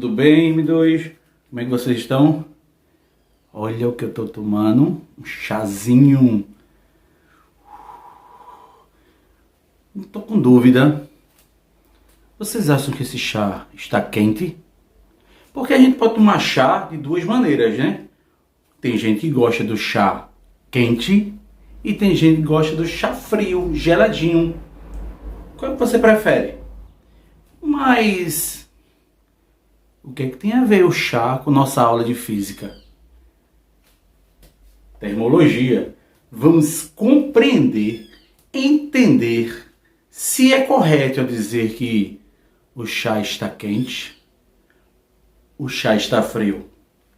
tudo bem, M2? Como é que vocês estão? Olha o que eu tô tomando, um chazinho. Não tô com dúvida. Vocês acham que esse chá está quente? Porque a gente pode tomar chá de duas maneiras, né? Tem gente que gosta do chá quente e tem gente que gosta do chá frio, geladinho. Qual que você prefere? Mas o que é que tem a ver o chá com nossa aula de física? Termologia. Vamos compreender, entender se é correto eu dizer que o chá está quente, o chá está frio.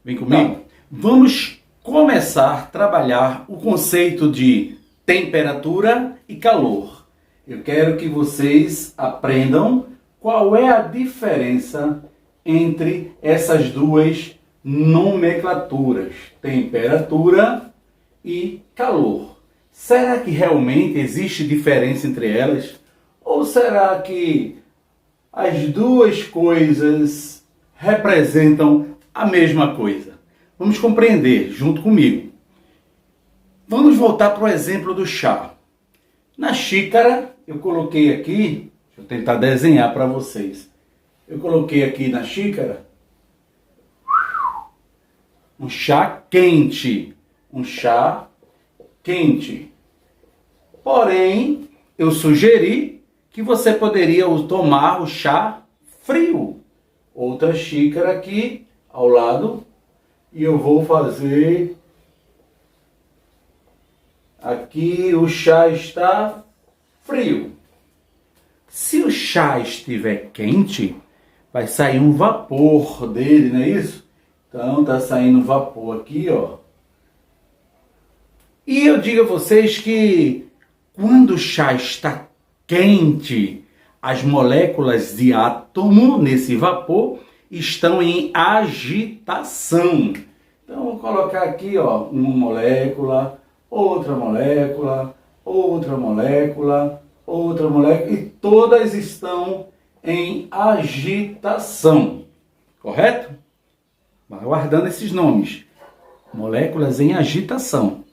Vem comigo? Tá. Vamos começar a trabalhar o conceito de temperatura e calor. Eu quero que vocês aprendam qual é a diferença entre essas duas nomenclaturas, temperatura e calor. Será que realmente existe diferença entre elas? Ou será que as duas coisas representam a mesma coisa? Vamos compreender junto comigo. Vamos voltar para o exemplo do chá. Na xícara, eu coloquei aqui, deixa eu tentar desenhar para vocês. Eu coloquei aqui na xícara um chá quente. Um chá quente. Porém, eu sugeri que você poderia tomar o chá frio. Outra xícara aqui ao lado. E eu vou fazer... Aqui o chá está frio. Se o chá estiver quente, vai sair um vapor dele, não é isso? Então tá saindo vapor aqui, ó. E eu digo a vocês que quando o chá está quente, as moléculas de átomo nesse vapor estão em agitação. Então vou colocar aqui, ó, uma molécula, outra molécula, outra molécula, outra molécula, e todas estão em agitação, correto? Vai guardando esses nomes, moléculas em agitação.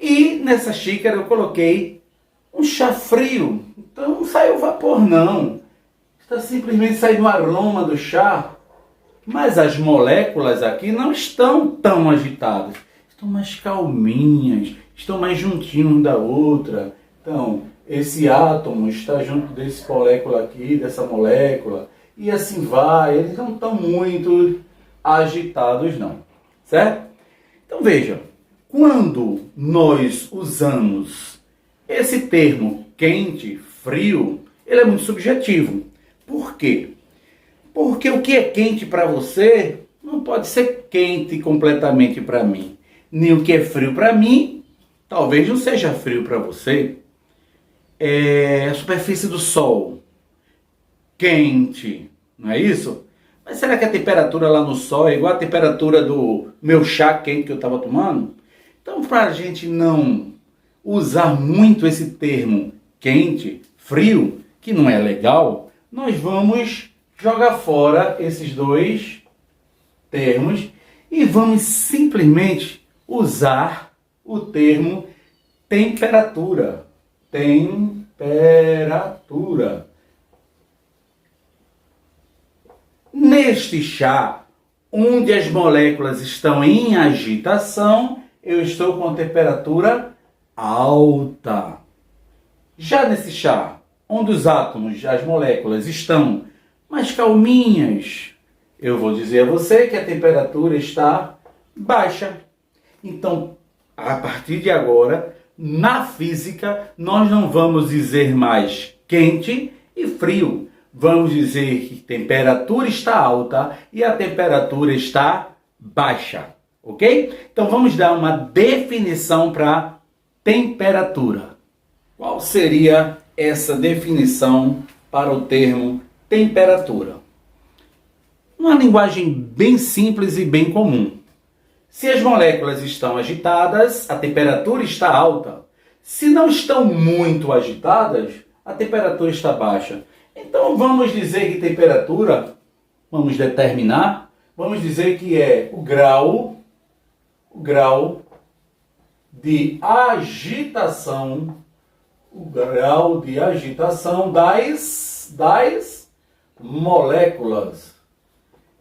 E nessa xícara eu coloquei um chá frio, então não saiu vapor não, está simplesmente saindo o aroma do chá, mas as moléculas aqui não estão tão agitadas. Estão mais calminhas, estão mais juntinhos da outra. Então, esse átomo está junto desse molécula aqui, dessa molécula, e assim vai. Eles não estão muito agitados não, certo? Então veja, quando nós usamos esse termo quente, frio, ele é muito subjetivo. Por quê? Porque o que é quente para você não pode ser quente completamente para mim. Nem o que é frio para mim, talvez não seja frio para você. A superfície do Sol, quente, não é isso? Mas será que a temperatura lá no Sol é igual à temperatura do meu chá quente que eu estava tomando? Então, para a gente não usar muito esse termo quente, frio, que não é legal, nós vamos jogar fora esses dois termos e vamos simplesmente usar o termo temperatura. Temperatura. Neste chá, onde as moléculas estão em agitação, eu estou com temperatura alta. Já nesse chá, onde os átomos, as moléculas estão mais calminhas, eu vou dizer a você que a temperatura está baixa. Então, a partir de agora, na física, nós não vamos dizer mais quente e frio. Vamos dizer que a temperatura está alta e a temperatura está baixa, ok? Então, vamos dar uma definição para temperatura. Qual seria essa definição para o termo temperatura? Uma linguagem bem simples e bem comum. Se as moléculas estão agitadas, a temperatura está alta. Se não estão muito agitadas, a temperatura está baixa. Então vamos dizer que temperatura vamos determinar, vamos dizer que é o grau de agitação, das moléculas.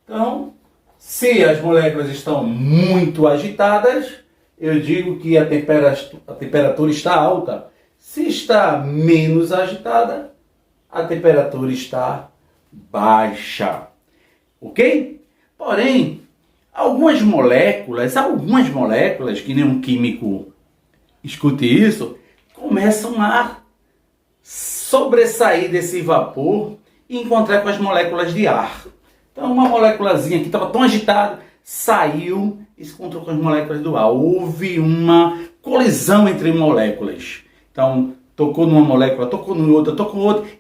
Então, se as moléculas estão muito agitadas, eu digo que a temperatura está alta. Se está menos agitada, a temperatura está baixa. Ok? Porém, algumas moléculas, que nem um químico escute isso, começam a sobressair desse vapor e encontrar com as moléculas de ar. Então, uma moléculazinha que estava tão agitada, saiu e se encontrou com as moléculas do ar. Houve uma colisão entre moléculas. Então, tocou numa molécula, tocou em outra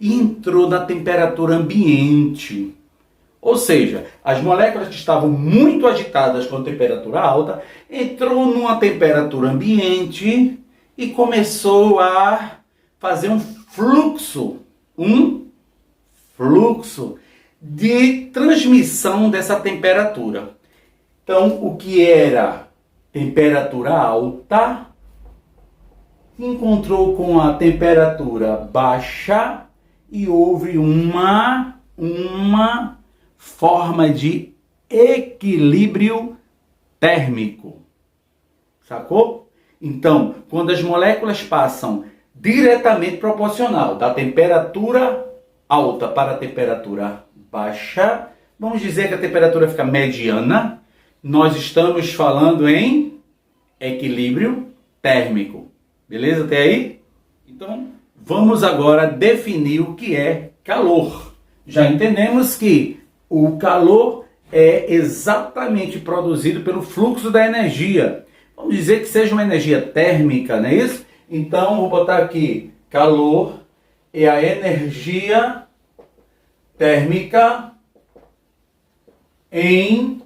e entrou na temperatura ambiente. Ou seja, as moléculas que estavam muito agitadas com temperatura alta, entrou numa temperatura ambiente e começou a fazer um fluxo de transmissão dessa temperatura. Então, o que era temperatura alta encontrou com a temperatura baixa e houve uma forma de equilíbrio térmico. Sacou? Então, quando as moléculas passam diretamente proporcional da temperatura alta para a temperatura baixa, vamos dizer que a temperatura fica mediana, nós estamos falando em equilíbrio térmico. Beleza até aí? Então, vamos agora definir o que é calor. Já entendemos que o calor é exatamente produzido pelo fluxo da energia. Vamos dizer que seja uma energia térmica, não é isso? Então, vou botar aqui, calor é a energia térmica em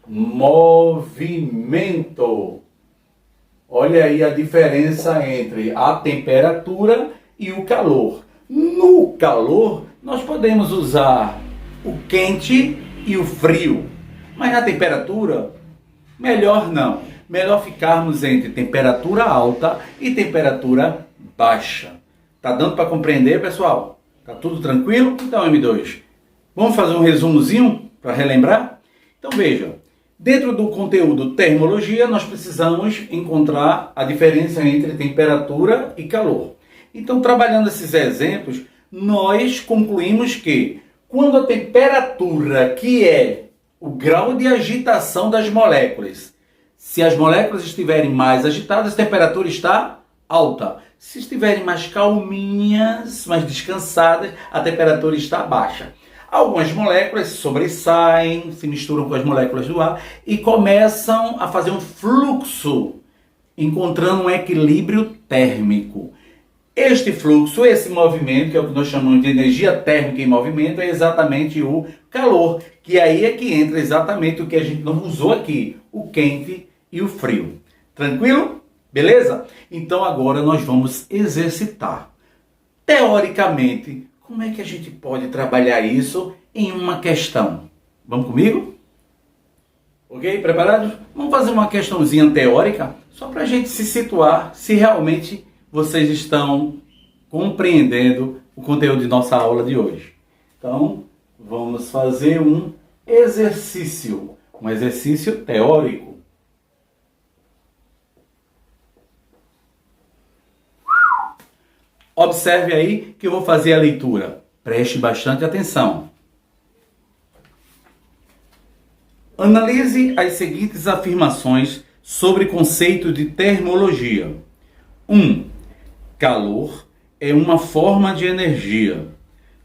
movimento. Olha aí a diferença entre a temperatura e o calor. No calor, nós podemos usar o quente e o frio. Mas na temperatura, melhor não. Melhor ficarmos entre temperatura alta e temperatura baixa. Tá dando para compreender, pessoal? Tá tudo tranquilo? Então, M2, vamos fazer um resumozinho para relembrar? Então, veja. Dentro do conteúdo termologia, nós precisamos encontrar a diferença entre temperatura e calor. Então, trabalhando esses exemplos, nós concluímos que quando a temperatura, que é o grau de agitação das moléculas, se as moléculas estiverem mais agitadas, a temperatura está alta. Se estiverem mais calminhas, mais descansadas, a temperatura está baixa. Algumas moléculas sobressaem, se misturam com as moléculas do ar e começam a fazer um fluxo, encontrando um equilíbrio térmico. Este fluxo, esse movimento, que é o que nós chamamos de energia térmica em movimento, é exatamente o calor, que aí é que entra exatamente o que a gente não usou aqui, o quente e o frio. Tranquilo? Beleza? Então agora nós vamos exercitar. Teoricamente, como é que a gente pode trabalhar isso em uma questão? Vamos comigo? Ok? Preparados? Vamos fazer uma questãozinha teórica, só para a gente se situar, se realmente vocês estão compreendendo o conteúdo de nossa aula de hoje. Então, vamos fazer um exercício teórico. Observe aí que eu vou fazer a leitura. Preste bastante atenção. Analise as seguintes afirmações sobre conceito de termologia. 1. Calor é uma forma de energia.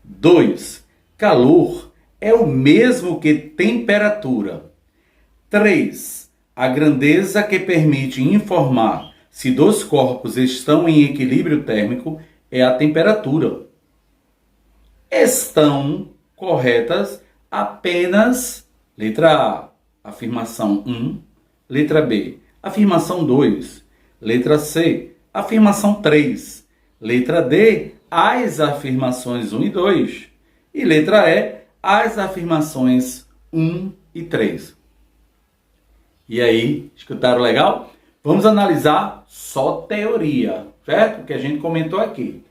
2. Calor é o mesmo que temperatura. 3. A grandeza que permite informar se dois corpos estão em equilíbrio térmico é a temperatura. Estão corretas apenas letra A, afirmação 1, letra B, afirmação 2, letra C, afirmação 3, letra D, as afirmações 1 e 2 e letra E, as afirmações 1 e 3. E aí, escutaram legal? Vamos analisar só teoria, certo? O que a gente comentou aqui.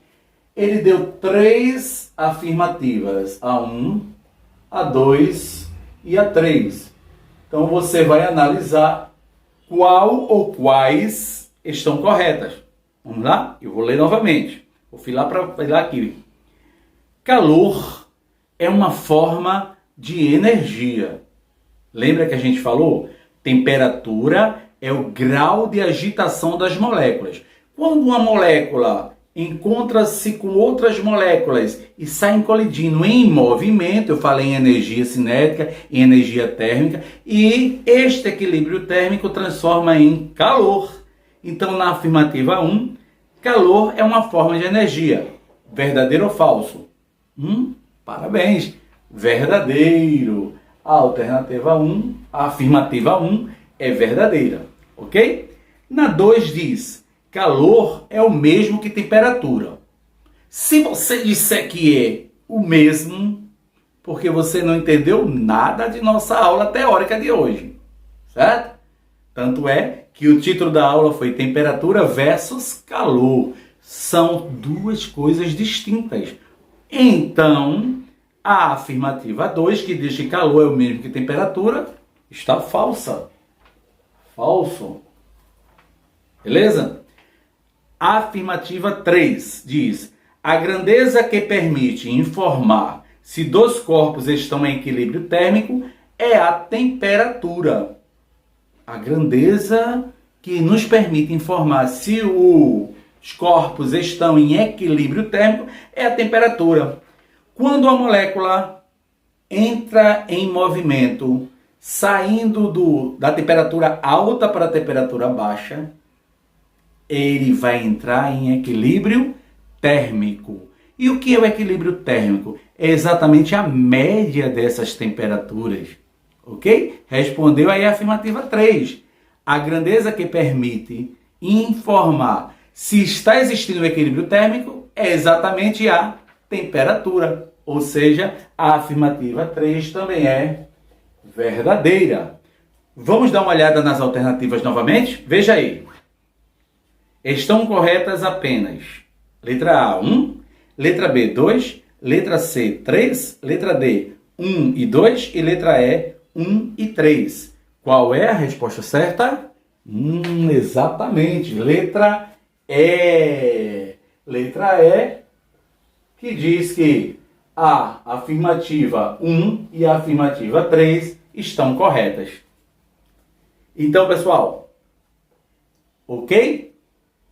Ele deu 3 afirmativas, a 1, a 2 e a 3. Então você vai analisar qual ou quais estão corretas. Vamos lá? Eu vou ler novamente. Vou filar aqui. Calor é uma forma de energia. Lembra que a gente falou? Temperatura é o grau de agitação das moléculas. Quando uma molécula encontra-se com outras moléculas e saem colidindo em movimento, eu falei em energia cinética, em energia térmica, e este equilíbrio térmico transforma em calor. Então, na afirmativa 1, calor é uma forma de energia. Verdadeiro ou falso? Parabéns! Verdadeiro! A alternativa 1, a afirmativa 1 é verdadeira, ok? Na 2 diz, calor é o mesmo que temperatura. Se você disser que é o mesmo, porque você não entendeu nada de nossa aula teórica de hoje, certo? Tanto é que o título da aula foi temperatura versus calor. São duas coisas distintas. Então, a afirmativa 2, que diz que calor é o mesmo que temperatura, está falsa. Falso. Beleza? A afirmativa 3 diz, a grandeza que permite informar se dois corpos estão em equilíbrio térmico é a temperatura. A grandeza que nos permite informar se os corpos estão em equilíbrio térmico é a temperatura. Quando a molécula entra em movimento, saindo da temperatura alta para a temperatura baixa, ele vai entrar em equilíbrio térmico. E o que é o equilíbrio térmico? É exatamente a média dessas temperaturas. Ok? Respondeu aí a afirmativa 3. A grandeza que permite informar se está existindo um equilíbrio térmico é exatamente a temperatura. Ou seja, a afirmativa 3 também é verdadeira. Vamos dar uma olhada nas alternativas novamente? Veja aí. Estão corretas apenas letra A, 1, letra B, 2, letra C, 3, letra D, 1 e 2 e letra E, 1 e 3. Qual é a resposta certa? Exatamente, letra E. Letra E, que diz que a afirmativa 1 e a afirmativa 3 estão corretas. Então, pessoal, ok?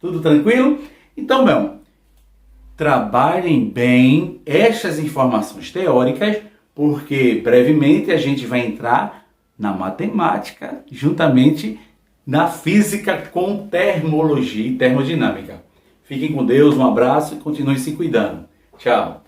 Tudo tranquilo? Então, bom, trabalhem bem estas informações teóricas, porque brevemente a gente vai entrar na matemática, juntamente na física com termologia e termodinâmica. Fiquem com Deus, um abraço e continuem se cuidando. Tchau!